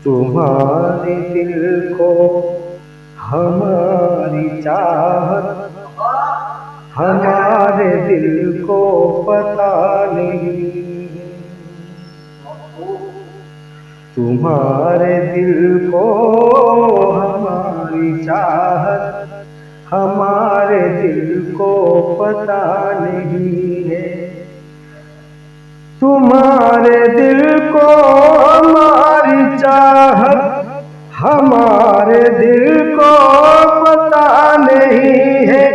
तुम्हारे दिल को हमारी चाहत, हमारे दिल को पता नहीं। तुम्हारे दिल को हमारी चाहत, हमारे दिल को पता नहीं है। तुम्हारे दिल को हमारी चाहत, हमारे दिल को पता नहीं है।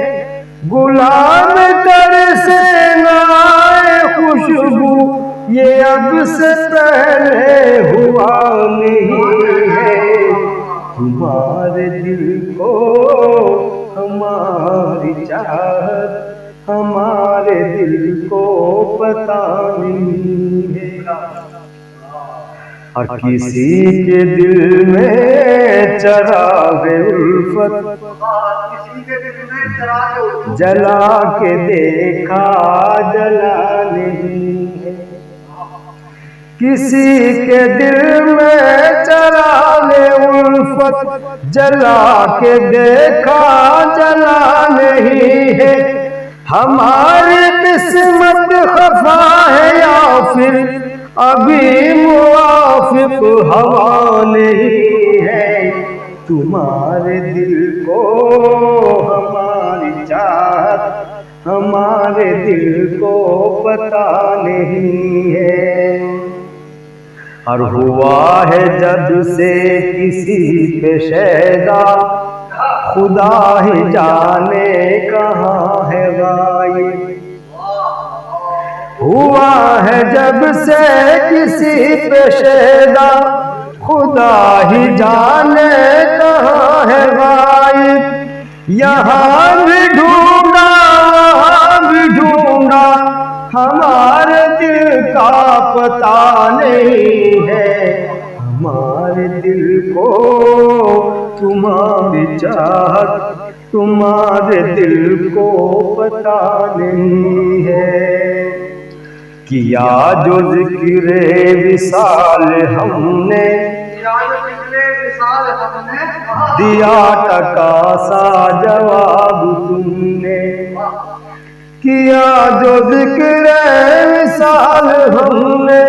गुलाम कर से नाए खुशबू ये अब से पहले हुआ नहीं है। तुम्हारे दिल को हमारी चाहत, हमारे दिल को पता नहीं है। और किसी के दिल में चिराग उल्फत, जला के देखा जला नहीं है। किसी के दिल में चिराग उल्फत, जला के देखा जला नहीं है। हमारी किस्मत खफा है या फिर अभी मुआफिक हवा नहीं है। तुम्हारे दिल को हमारी चाहत, हमारे दिल को पता नहीं है। और हुआ है जब से किसी पे शैदा, खुदा ही जाने कहाँ है गायब। हुआ है जब से किसी पे शैदा, खुदा ही जाने कहाँ है गायब। यहाँ भी ढूंढा वहाँ भी ढूंढा, हमारे दिल का पता नहीं है। हमारे दिल को तुम्हारी चाहत, तुम्हारे दिल को पता नहीं है। किया जो ज़िक्र विसाल हमने, दिया टका सा जवाब तुमने। किया जो ज़िक्र विसाल हमने,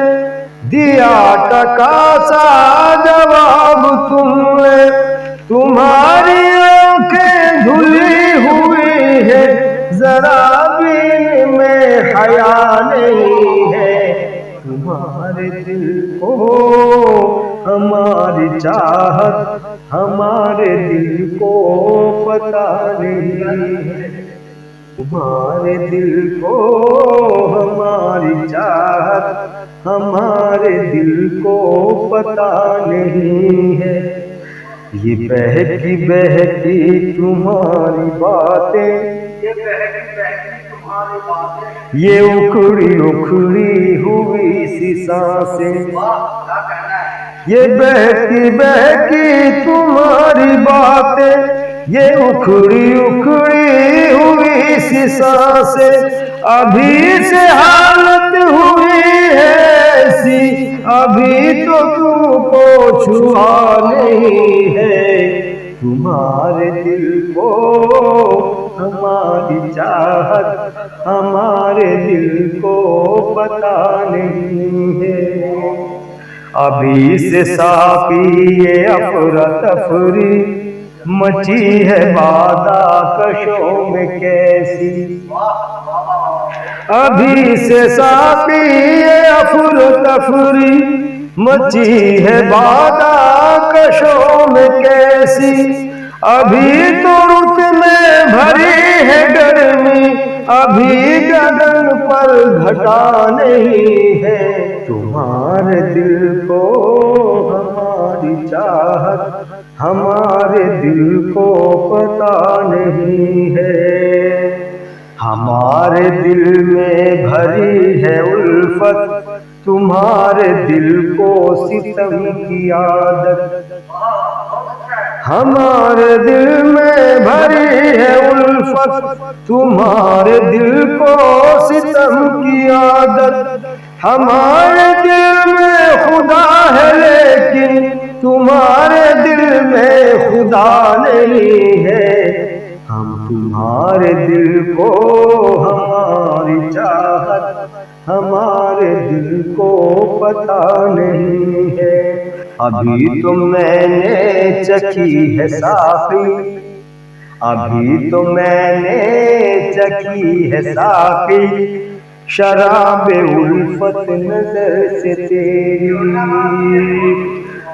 दिया टका सा जवाब तुमने। तुम्हारी आंखें धुली हुई है, जरा भी में हया नहीं है। तुम्हारे दिल को हमारी चाहत, हमारे दिल को पता नहीं है। तुम्हारे दिल को हमारी चाहत, हमारे दिल को पता नहीं है। ये बहकी बहकी तुम्हारी बातें, ये उखड़ी उखड़ी हुई सी सांसें। ये बहकी बहकी तुम्हारी बातें, ये उखड़ी उखड़ी हुई सी सांसें। अभी से हालत हुई है ऐसी, अभी तो तुमको छुआ नहीं है। तुम्हारे दिल को हमारी चाहत, हमारे दिल को पता नहीं है। अभी से साकी ये अफरा तफरी मची है वादा कशों में कैसी। अभी से साकी ये अफरा तफरी मची है वादा कशों में कैसी। अभी तो रुत में भरी है गर्मी, अभी गगन पर घटा नहीं है। तुम्हारे दिल को हमारी चाहत, हमारे दिल को पता नहीं है। हमारे दिल में भरी है उल्फत, तुम्हारे दिल को सितम की आदत। हमारे दिल में भरी है उल्फत, तुम्हारे दिल को सितम की आदत। हमारे दिल में खुदा है लेकिन तुम पता नहीं है। अभी तो मैंने चखी है साफी, अभी तो मैंने चखी है साफी, शराब उल्फत नजर से तेरी।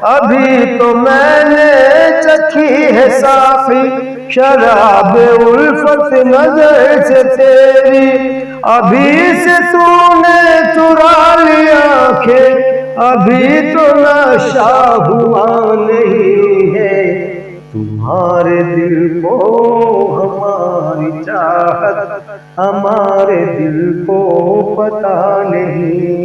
अभी तो मैंने चखी है साफी, शराब उल्फत नजर से तेरी। अभी से तूने चुरा लिया आंखें, अभी तो नशा हुआ नहीं है। तुम्हारे दिल को हमारी चाहत, हमारे दिल को पता नहीं